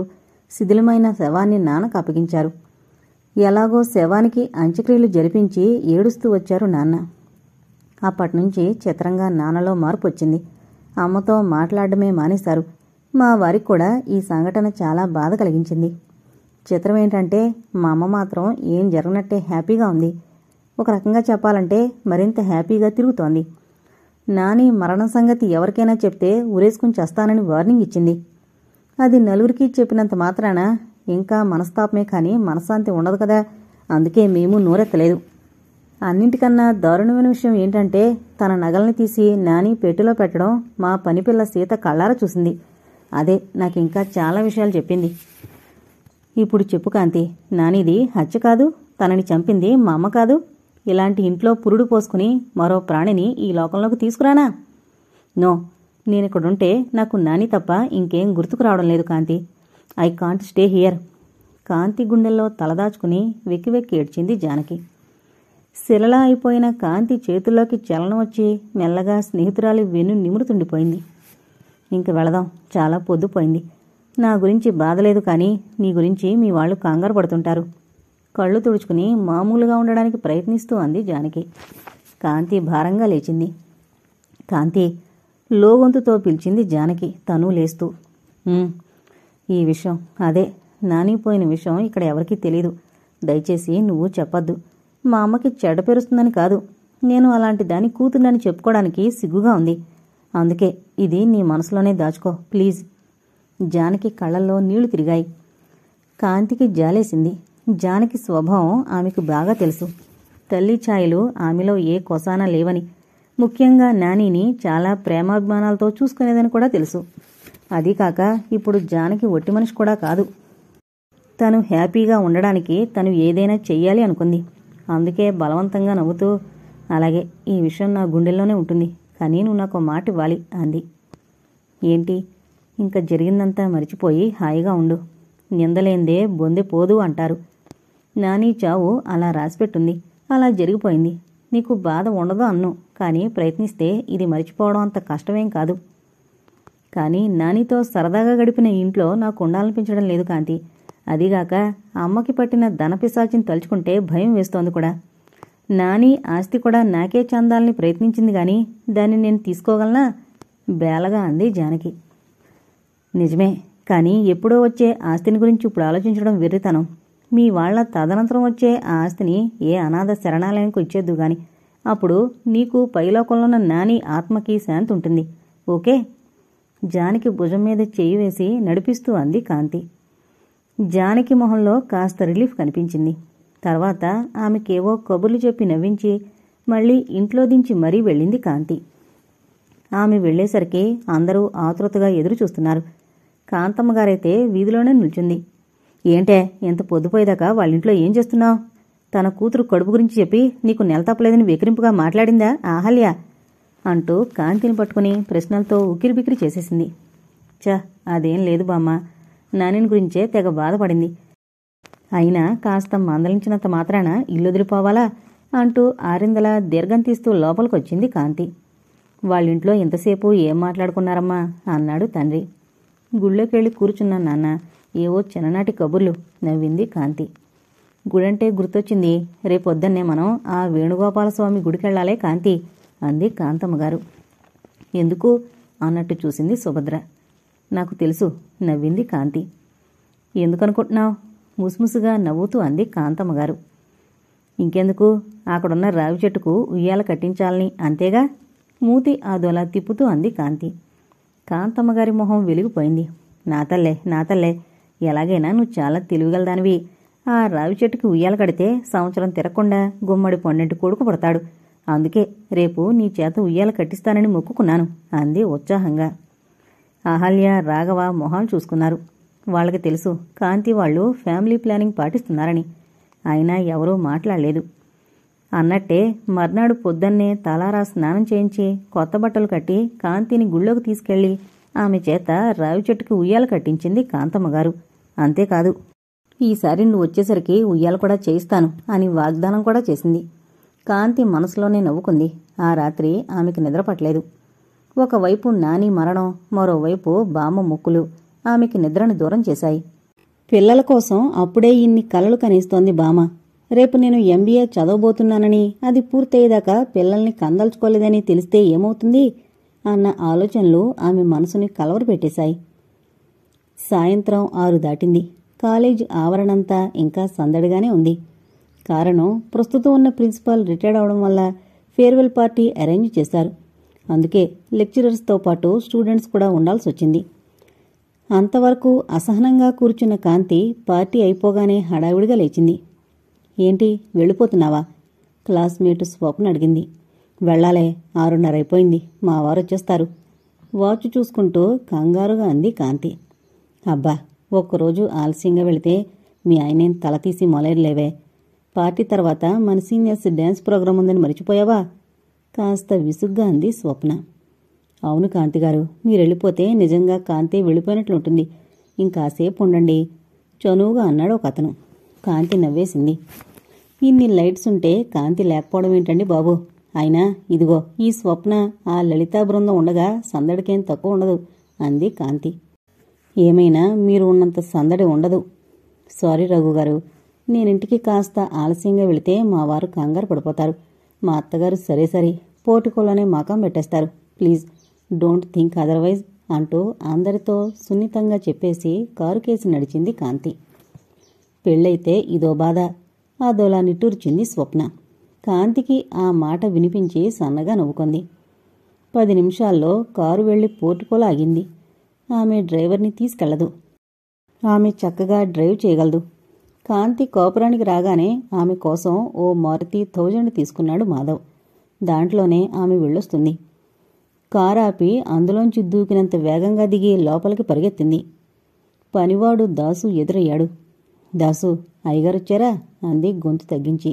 శిథిలమైన శవాన్ని నాన్నకు అప్పగించారు. ఎలాగో శవానికి అంత్యక్రియలు జరిపించి ఏడుస్తూ వచ్చారు నాన్న. అప్పటినుంచి చిత్రంగా నాన్నలో మార్పు వచ్చింది. అమ్మతో మాట్లాడడమే మానేశారు. మా వారికి కూడా ఈ సంఘటన చాలా బాధ కలిగించింది. చిత్రమేంటంటే మా అమ్మ మాత్రం ఏం జరగనట్టే హ్యాపీగా ఉంది. ఒక రకంగా చెప్పాలంటే మరింత హ్యాపీగా తిరుగుతోంది. నాని మరణం సంగతి ఎవరికైనా చెప్తే ఉరేసుకుని చేస్తానని వార్నింగ్ ఇచ్చింది. అది నలుగురికి చెప్పినంత మాత్రాన ఇంకా మనస్తాపమే కానీ మనశ్శాంతి ఉండదు కదా. అందుకే మేము నోరెత్తలేదు. అన్నింటికన్నా దారుణమైన విషయం ఏంటంటే తన నగల్ని తీసి నాని పెట్టెలో పెట్టడం మా పనిపిల్ల సీత కళ్ళారా చూసింది. అదే నాకింకా చాలా విషయాలు చెప్పింది. ఇప్పుడు చెప్పు కాంతి, నానిది హత్య కాదు, తనని చంపింది మా అమ్మ కాదు. ఇలాంటి ఇంట్లో పురుడు పోసుకుని మరో ప్రాణిని ఈ లోకంలోకి తీసుకురానా? నో, నేనిక్కడుంటే నాకు నాని తప్ప ఇంకేం గుర్తుకు రావడం లేదు Kanthi. I can't stay here. Kanthi గుండెల్లో తలదాచుకుని వెక్కి వెక్కి ఏడ్చింది జానకి. శిలలా అయిపోయిన కాంతి చేతుల్లోకి చలనం వచ్చి మెల్లగా స్నేహితురాలి వెన్ను నిమురుతుండిపోయింది. ఇంక వెళదాం, చాలా పొద్దుపోయింది. నా గురించి బాధలేదు కానీ నీ గురించి మీ వాళ్ళు కంగారు పడుతుంటారు. కళ్ళు తుడుచుకుని మామూలుగా ఉండడానికి ప్రయత్నిస్తూ అంది జానకి. కాంతి భారంగా లేచింది. కాంతి, లోగొంతుతో పిలిచింది జానకి తను లేస్తూ. ఈ విషయం, అదే నానిపోయిన విషయం ఇక్కడ ఎవరికీ తెలీదు. దయచేసి నువ్వు చెప్పొద్దు. మా అమ్మకి చెడ్డ పేరుస్తుందని కాదు, నేను అలాంటి దాని కూతుర్నని చెప్పుకోవడానికి సిగ్గుగా ఉంది. అందుకే ఇది నీ మనసులోనే దాచుకో ప్లీజ్. జానకి కళ్ళల్లో నీళ్లు తిరిగాయి. కాంతికి జాలేసింది. జానకి స్వభావం ఆమెకు బాగా తెలుసు. తల్లి ఛాయలు ఆమెలో ఏ కొసానా లేవని, ముఖ్యంగా నానిని చాలా ప్రేమాభిమానాలతో చూసుకునేదని కూడా తెలుసు. అదీకాక ఇప్పుడు జానకి ఒట్టి మనిషి కూడా కాదు. తను హ్యాపీగా ఉండడానికి తను ఏదైనా చెయ్యాలి అనుకుంది. అందుకే బలవంతంగా నవ్వుతూ, అలాగే, ఈ విషయం నా గుండెల్లోనే ఉంటుంది, కానీ నువ్వు నాకు మాట ఇవ్వాలి అంది. ఏంటి? ఇంకా జరిగిందంతా మరిచిపోయి హాయిగా ఉండు. నిందలేందే బొందె పోదు అంటారు. నాని చావు అలా రాసిపెట్టుంది. అలా జరిగిపోయింది. నీకు బాధ ఉండదు అన్ను, కానీ ప్రయత్నిస్తే ఇది మరిచిపోవడం అంత కష్టమేం కాదు. కానీ నానితో సరదాగా గడిపిన ఇంట్లో నాకు ఉండాలనిపించడం లేదు కాంతి. అదీగాక అమ్మకి పట్టిన ధనపిశాచిని తలుచుకుంటే భయం వేస్తోంది కూడా. నాని ఆస్తి కూడా నాకే చెందాలని ప్రయత్నించింది గాని దాన్ని నేను తీసుకోగలనా? బేలగా అంది జానకి. నిజమే, కానీ ఎప్పుడో వచ్చే ఆస్తిని గురించి ఇప్పుడు ఆలోచించడం వెర్రితనం. మీ వాళ్ల తదనంతరం వచ్చే ఆ ఆస్తిని ఏ అనాథ శరణాలయానికి ఇచ్చేద్దు గాని అప్పుడు నీకు పైలోకంలోన్న నాని ఆత్మకి శాంతి ఉంటుంది. ఓకే? జానకి భుజం మీద చెయ్యి వేసి నడిపిస్తూ అంది కాంతి. జానకి మొహంలో కాస్త రిలీఫ్ కనిపించింది. తర్వాత ఆమెకేవో కబుర్లు చెప్పి నవ్వించి మళ్లీ ఇంట్లో దించి మరీ వెళ్ళింది కాంతి. ఆమె వెళ్లేసరికి అందరూ ఆతృతగా ఎదురు చూస్తున్నారు. కాంతమ్మగారైతే వీధిలోనే నిల్చుంది. ఏంటే, ఎంత పొద్దుపోయేదాకా వాళ్ళింట్లో ఏం చేస్తున్నావు? తన కూతురు కడుపు గురించి చెప్పి నీకు నెల తప్పలేదని వెకిరింపుగా మాట్లాడిందా ఆహల్య? అంటూ కాంతిని పట్టుకుని ప్రశ్నలతో ఉక్కిరిబిక్కిరి చేసేసింది. చ, అదేం లేదు బామ్మ, నానిని గురించే తెగ బాధపడింది. అయినా కాస్త మందలించినంత మాత్రాన ఇల్లొదిలిపోవాలా అంటూ ఆరిందలా దీర్ఘం తీస్తూ లోపలికొచ్చింది కాంతి. వాళ్ళింట్లో ఇంతసేపు ఏం మాట్లాడుకున్నారమ్మా అన్నాడు తండ్రి. గుళ్ళోకెళ్ళి కూర్చున్నా నాన్న, ఏవో చిన్ననాటి కబుర్లు నవ్వింది కాంతి. గుడంటే గుర్తొచ్చింది. రేపొద్దున్నే మనం ఆ వేణుగోపాలస్వామి గుడికెళ్లాలే కాంతి అంది కాంతమ్మగారు. ఎందుకు అన్నట్టు చూసింది సుభద్ర. నాకు తెలుసు నవ్వింది కాంతి. ఎందుకనుకుంటున్నావు ముసుముసుగా నవ్వుతూ అంది కాంతమ్మగారు. ఇంకెందుకు అక్కడున్న రావి చెట్టుకు ఉయ్యాల కట్టించాలని అంతేగా మూతి అదోలా తిప్పుతూ అంది కాంతి. కాంతమ్మగారి మొహం వెలిగిపోయింది. నాతల్లే ఎలాగైనా నువ్వు చాలా తెలివిగలదానివి. ఆ రావి చెట్టుకి ఉయ్యాల కడితే సంవత్సరం తిరగకుండా గుమ్మడి పొన్నెంటి కొడుకు పడతాడు. అందుకే రేపు నీ చేత ఉయ్యాల కట్టిస్తానని మొక్కుకున్నాను అంది ఉత్సాహంగా. అహల్య రాఘవ మొహాలు చూసుకున్నారు. వాళ్ళకి తెలుసు కాంతి వాళ్ళు ఫ్యామిలీ ప్లానింగ్ పాటిస్తున్నారని. అయినా ఎవరూ మాట్లాడలేదు. అన్నట్టే మర్నాడు పొద్దున్నే తలారా స్నానం చేయించి కొత్త బట్టలు కట్టి కాంతిని గుళ్ళోకి తీసుకెళ్లి ఆమె చేత రావి చెట్టుకి ఉయ్యాల కట్టించింది కాంతమ్మగారు. అంతేకాదు, ఈసారి నువ్వు వచ్చేసరికి ఉయ్యాల కూడా చేయిస్తాను అని వాగ్దానం కూడా చేసింది. కాంతి మనసులోనే నవ్వుకుంది. ఆ రాత్రి ఆమెకి నిద్రపట్టలేదు. ఒకవైపు నాని మరణం, మరోవైపు బామ్మ ముక్కులు ఆమెకి నిద్రను దూరం చేశాయి. పిల్లల కోసం అప్పుడే ఇన్ని కలలు కనిస్తోంది బామ్మ. రేపు నేను ఎంబీఏ చదవబోతున్నానని, అది పూర్తయ్యేదాకా పిల్లల్ని కందల్చుకోలేదని తెలిస్తే ఏమవుతుంది అన్న ఆలోచనలు ఆమె మనసుని కలవరపెట్టేశాయి. సాయంత్రం 6 దాటింది. కాలేజ్ ఆవరణంతా ఇంకా సందడిగానే ఉంది. కారణం, ప్రస్తుతం ఉన్న ప్రిన్సిపాల్ రిటైర్డ్ అవడం వల్ల ఫేర్వెల్ పార్టీ అరేంజ్ చేశారు. అందుకే లెక్చరర్స్తో పాటు స్టూడెంట్స్ కూడా ఉండాల్సొచ్చింది. అంతవరకు అసహనంగా కూర్చున్న కాంతి పార్టీ అయిపోగానే హడావిడిగా లేచింది. ఏంటి వెళ్ళిపోతున్నావా క్లాస్మేట్ స్వప్న అడిగింది. వెళ్లాలే, 6:30 అయిపోయింది, మా వారు వచ్చేస్తారు వాచ్ చూసుకుంటూ కంగారుగా అంది కాంతి. అబ్బా, ఒక్కరోజు ఆలస్యంగా వెళితే మీ ఆయనేం తల తీసి మొలేరులేవే. పార్టీ తర్వాత మన సీనియర్స్ డ్యాన్స్ ప్రోగ్రాం ఉందని మర్చిపోయావా కాస్త విసుగ్గా అంది స్వప్న. అవును కాంతిగారు, మీరెళ్ళిపోతే నిజంగా కాంతి వెళ్ళిపోయినట్లుంటుంది. ఇంకాసేపు ఉండండి చనువుగా అన్నాడు ఒక అతను. కాంతి నవ్వేసింది. ఇన్ని లైట్స్ ఉంటే కాంతి లేకపోవడం ఏంటండి బాబు. అయినా ఇదిగో ఈ స్వప్న ఆ లలితా బృందం ఉండగా సందడికేం తక్కువ ఉండదు అంది కాంతి. ఏమైనా మీరు ఉన్నంత సందడి ఉండదు. సారీ రఘుగారు, నేనింటికి కాస్త ఆలస్యంగా వెళితే మా వారు కంగారు పడిపోతారు. మా అత్తగారు సరే పోటుకోలోనే మకాం పెట్టేస్తారు. ప్లీజ్ డోంట్ థింక్ అదర్వైజ్ అంటూ అందరితో సున్నితంగా చెప్పేసి కారుకేసి నడిచింది కాంతి. పెళ్ళైతే ఇదో బాధ, అదోలా నిట్టూర్చింది స్వప్న. కాంతికి ఆ మాట వినిపించి సన్నగా నవ్వుకుంది. 10 నిమిషాల్లో కారు వెళ్లి పోర్టుకోలో ఆగింది. ఆమె డ్రైవర్ని తీసుకెళ్లదు. ఆమె చక్కగా డ్రైవ్ చేయగలదు. కాంతి కాపురానికి రాగానే ఆమె కోసం ఓ మారుతి 1000 తీసుకున్నాడు మాధవ్. దాంట్లోనే ఆమె వెళ్ళొస్తుంది. కారాపి అందులోంచి దూకినంత వేగంగా దిగి లోపలికి పరిగెత్తింది. పనివాడు దాసు ఎదురయ్యాడు. దాసు, అయ్యగారొచ్చారా అంది గొంతు తగ్గించి.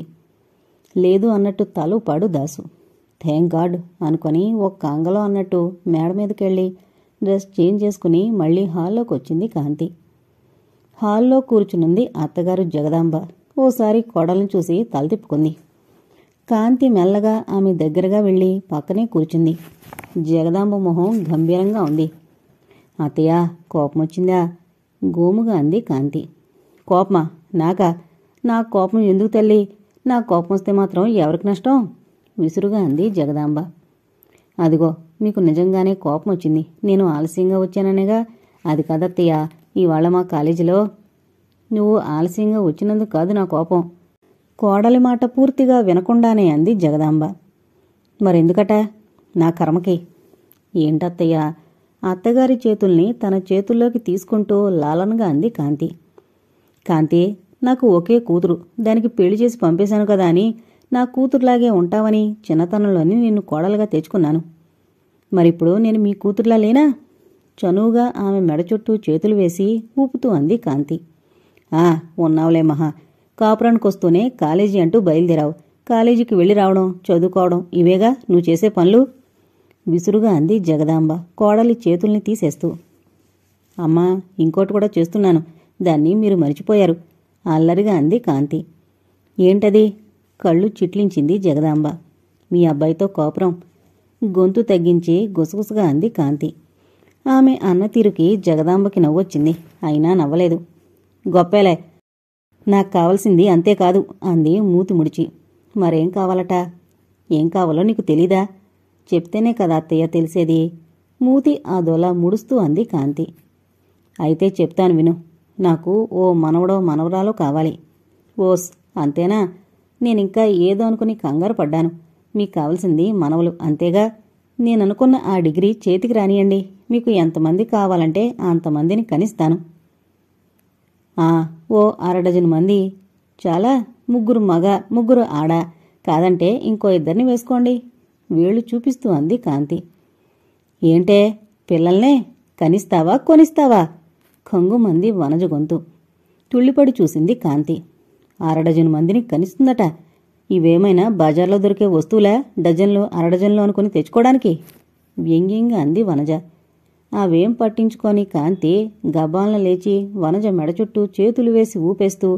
లేదు అన్నట్టు తల ఊపాడు దాసు. థ్యాంక్ గాడ్ అనుకొని ఒక కంగలో అన్నట్టు మేడ మీదకెళ్ళి డ్రెస్ చేంజ్ చేసుకుని మళ్లీ హాల్లోకి వచ్చింది కాంతి. హాల్లో కూర్చునుంది అత్తగారు జగదాంబ. ఓసారి కోడల్ని చూసి తల తిప్పుకుంది. కాంతి మెల్లగా ఆమె దగ్గరగా వెళ్లి పక్కనే కూర్చుంది. జగదాంబ మొహం గంభీరంగా ఉంది. అత్తయ్య, కోపమొచ్చిందా గోముగా అంది కాంతి. కోపమా? నాకా? నా కోపం ఎందుకు తల్లి? నా కోపం వస్తే మాత్రం ఎవరికి నష్టం విసురుగా అంది జగదాంబ. అదిగో మీకు నిజంగానే కోపం వచ్చింది. నేను ఆలస్యంగా వచ్చాననేగా. అది కాదత్తయ్య, ఇవాళ మా కాలేజీలో నువ్వు ఆలస్యంగా వచ్చినందుకు కాదు నా కోపం. కోడలి మాట పూర్తిగా వినకుండానే అంది జగదాంబ. మరెందుకట? నా కర్మకి. ఏంటత్తయ్య? అత్తగారి చేతుల్ని తన చేతుల్లోకి తీసుకుంటూ లాలనగా అంది కాంతి. కాంతి, నాకు ఒకే కూతురు, దానికి పెళ్లి చేసి పంపేశాను కదా అని నా కూతురులాగే ఉంటావని చిన్నతనంలోని నిన్ను కోడలుగా తెచ్చుకున్నాను. మరిప్పుడు నేను మీ కూతురులా లేనా? చనువుగా ఆమె మెడ చుట్టూ చేతులు వేసి ఊపుతూ అంది కాంతి. ఉన్నావులే మహా. కాపురానికొస్తూనే కాలేజీ అంటూ బయలుదేరావు. కాలేజీకి వెళ్ళి రావడం, చదువుకోవడం ఇవేగా నువ్వు చేసే పనులు విసురుగా అంది జగదాంబ కోడలి చేతుల్ని తీసేస్తూ. అమ్మా, ఇంకోటి కూడా చేస్తున్నాను, దాన్ని మీరు మరిచిపోయారు అల్లరిగా అంది కాంతి. ఏంటది? కళ్ళు చిట్లించింది జగదాంబ. మీ అబ్బాయితో కోపరం గొంతు తగ్గించి గుసగుసగా అంది కాంతి. ఆమె అన్న తీరుకి జగదాంబకి నవ్వొచ్చింది. అయినా నవ్వలేదు. గొప్పేలే, నాకు కావలసింది అంతేకాదు అంది మూతి ముడిచి. మరేం కావాలట? ఏం కావాలో నీకు తెలీదా? చెప్తేనే కదా అత్తయ్య తెలిసేది. మూతి అదోలా ముడుస్తూ అంది కాంతి. అయితే చెప్తాను విను. నాకు ఓ మనవడో మనవరాలో కావాలి. ఓస్, అంతేనా? నేనింకా ఏదో అనుకుని కంగారు పడ్డాను. మీకు కావలసింది మనవలు అంతేగా? నేననుకున్న ఆ డిగ్రీ చేతికి రానియండి. మీకు ఎంతమంది కావాలంటే అంతమందిని కనిస్తాను. ఓ 6 మంది చాలా. 3 మగ 3 ఆడ. కాదంటే ఇంకో 2 వేసుకోండి. వేళ్లు చూపిస్తూ అంది కాంతి. ఏంటే, పిల్లల్నే కనిస్తావా కొనిస్తావా? కంగుమంది వనజ గొంతు. తుళ్ళిపడి చూసింది కాంతి. 6 మందిని కనిస్తుందట. ఇవేమైనా బజార్లో దొరికే వస్తువులా? డజన్లు 6 అనుకుని తెచ్చుకోవడానికి? వ్యంగ్యంగా అంది వనజ. అవేం పట్టించుకొని కాంతి గబాలను లేచి వనజ మెడ చుట్టూ చేతులు వేసి ఊపేస్తూ,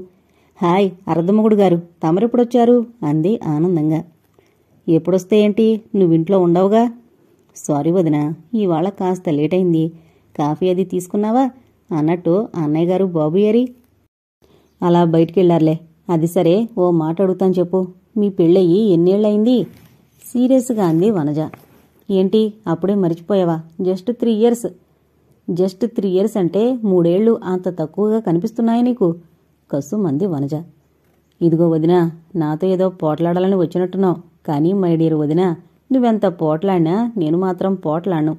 హాయ్ అర్ధమగుడు గారు, తమరెప్పుడొచ్చారు అంది ఆనందంగా. ఎప్పుడొస్తే ఏంటి, నువ్వింట్లో ఉండవుగా? సారీ వదినా, ఇవాళ కాస్త లేటైంది. కాఫీ అది తీసుకున్నావా? అన్నట్టు అన్నయ్య గారు బాబు ఏరి? అలా బయటికెళ్లారులే. అది సరే, ఓ మాట అడుగుతాను చెప్పు. మీ పెళ్ళయి ఎన్నేళ్లయింది? సీరియస్గా అంది వనజ. ఏంటి, అప్పుడే మరిచిపోయావా? Just 3 years. జస్ట్ 3 ఇయర్స్ అంటే 3 ఏళ్లు అంత తక్కువగా కనిపిస్తున్నాయి నీకు? కస్సుమంది వనజ. ఇదిగో వదినా, నాతో ఏదో పోట్లాడాలని వచ్చినట్టున్నావు. కానీ మై డియర్ వదినా, నువ్వెంత పోట్లాడినా నేను మాత్రం పోట్లాడను.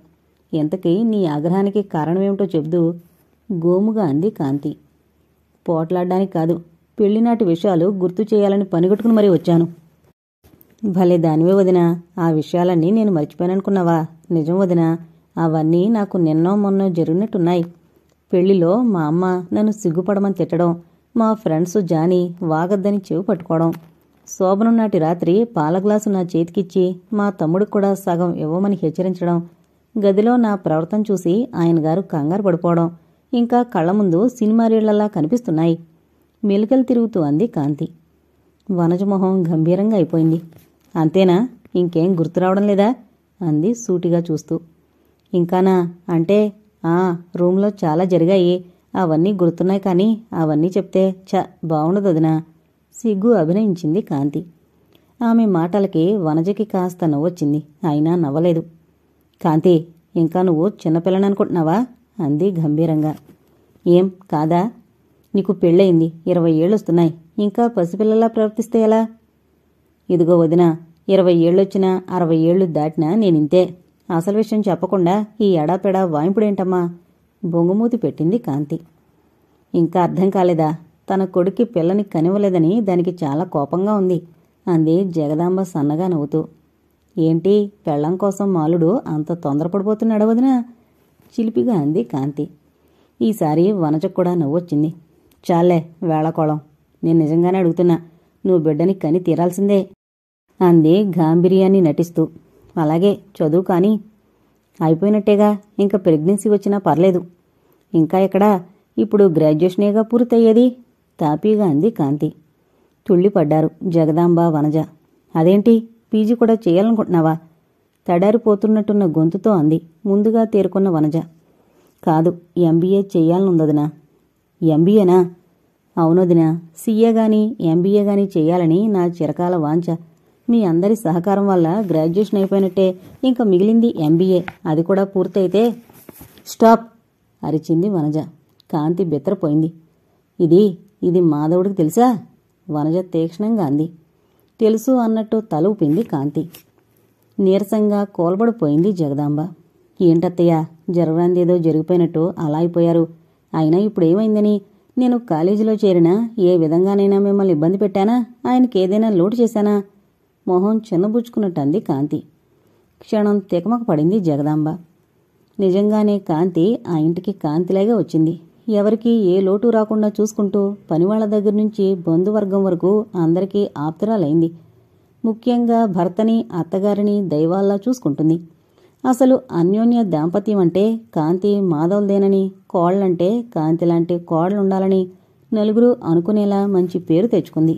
ఎంతకీ నీ ఆగ్రహానికి కారణమేమిటో చెబుదు. గోముగా అంది కాంతి. పోట్లాడ్డానికి కాదు, పెళ్లినాటి విషయాలు గుర్తు చేయాలని పనిగట్టుకుని మరీ వచ్చాను. భలే దానివే వదినా, ఆ విషయాలన్నీ నేను మర్చిపోయాననుకున్నావా? నిజం వదినా, అవన్నీ నాకు నిన్నో మొన్నో జరిగినట్టున్నాయి. పెళ్లిలో మా అమ్మ నన్ను సిగ్గుపడమని తిట్టడం, మా ఫ్రెండ్స్ జాని వాగద్దని చెవి పట్టుకోవడం, శోభనం నాటి రాత్రి పాల గ్లాసు నా చేతికిచ్చి మా తమ్ముడికి కూడా సగం ఇవ్వమని హెచ్చరించడం, గదిలో నా ప్రవర్తన చూసి ఆయన గారు కంగారు పడిపోవడం, ఇంకా కళ్ల ముందు సినిమా రీళ్లలా కనిపిస్తున్నాయి. మెలికలు తిరుగుతూ అంది కాంతి. వనజమొహం గంభీరంగా అయిపోయింది. అంతేనా? ఇంకేం గుర్తు రావడం లేదా? అంది సూటిగా చూస్తూ. ఇంకానా? అంటే రూంలో చాలా జరిగాయి. అవన్నీ గుర్తున్నాయి. కానీ అవన్నీ చెప్తే బావుండదు వదినా. సిగ్గు అభినయించింది కాంతి. ఆమె మాటలకి వనజకి కాస్త నవ్వొచ్చింది. అయినా నవ్వలేదు. కాంతి, ఇంకా నువ్వు చిన్నపిల్లననుకుంటున్నావా? అంది గంభీరంగా. ఏం కాదా? నీకు పెళ్ళయింది, 20 ఏళ్ళొస్తున్నాయి. ఇంకా పసిపిల్లలా ప్రవర్తిస్తే ఎలా? ఇదిగో వదినా, 20 ఏళ్ళొచ్చినా 60 ఏళ్లు దాటినా నేనింతే. అసలు విషయం చెప్పకుండా ఈ ఎడాపెడా వాయింపుడేంటమ్మా? బొంగుమూతి పెట్టింది కాంతి. ఇంకా అర్థం కాలేదా? తన కొడుక్కి పిల్లని కనివ్వలేదని దానికి చాలా కోపంగా ఉంది అంది జగదాంబ సన్నగా నవ్వుతూ. ఏంటి, పెళ్ళం కోసం మాలుడు అంత తొందరపడిపోతున్నాడు వదినా? చిలిపిగా అంది కాంతి. ఈసారి వనజకు కూడా నవ్వొచ్చింది. చాలే వేళకోళం, నేను నిజంగానే అడుగుతున్నా. నువ్వు బిడ్డని కని తీరాల్సిందే అంది గాంభీర్యాన్ని నటిస్తూ. అలాగే, చదువు కానీ అయిపోయినట్టేగా. ఇంకా ప్రెగ్నెన్సీ వచ్చినా పర్లేదు. ఇంకా ఎక్కడా? ఇప్పుడు గ్రాడ్యుయేషనేగా పూర్తయ్యేది. తాపీగా అంది కాంతి. తుళ్ళిపడ్డారు జగదాంబ వనజ. అదేంటి, పీజీ కూడా చేయాలనుకుంటున్నావా? తడారిపోతున్నట్టున్న గొంతుతో అంది ముందుగా తేరుకున్న వనజ. కాదు, ఎంబీఏ చెయ్యాలనుందదినా. ఎంబీఏనా? అవునొదినా. సీఏ గాని ఎంబీఏ గాని చెయ్యాలని నా చిరకాల వాంఛ. మీ అందరి సహకారం వల్ల గ్రాడ్యుయేషన్ అయిపోయినట్టే. ఇంకా మిగిలింది ఎంబీఏ. అది కూడా పూర్తయితే. స్టాప్ అరిచింది వనజ. కాంతి బెత్తరపోయింది. ఇది మాధవుడికి తెలుసా? వనజ తీక్షణంగా అంది. తెలుసు అన్నట్టు తల ఊపింది కాంతి. నీరసంగా కోల్బడిపోయింది జగదాంబ. ఏంటత్తయ్య, జరగరాందేదో జరిగిపోయినట్టు అలా అయిపోయారు. అయినా ఇప్పుడేమైందని? నేను కాలేజీలో చేరినా ఏ విధంగానైనా మిమ్మల్ని ఇబ్బంది పెట్టానా? ఆయనకేదైనా లోటు చేశానా? మొహం చిన్నబుచ్చుకున్నట్టు అంది కాంతి. క్షణం తికమక పడింది జగదాంబ. నిజంగానే కాంతి ఆ ఇంటికి కాంతిలాగే వచ్చింది. ఎవరికీ ఏ లోటు రాకుండా చూసుకుంటూ పనివాళ్ల దగ్గర నుంచి బంధువర్గం వరకు అందరికీ ఆప్తురాలైంది. ముఖ్యంగా భర్తని అత్తగారిని దైవాల్లా చూసుకుంటుంది. అసలు అన్యోన్య దాంపత్యం అంటే కాంతి మాధవులదేనని, కోళ్లంటే కాంతిలాంటి కోడలుండాలని నలుగురు అనుకునేలా మంచి పేరు తెచ్చుకుంది.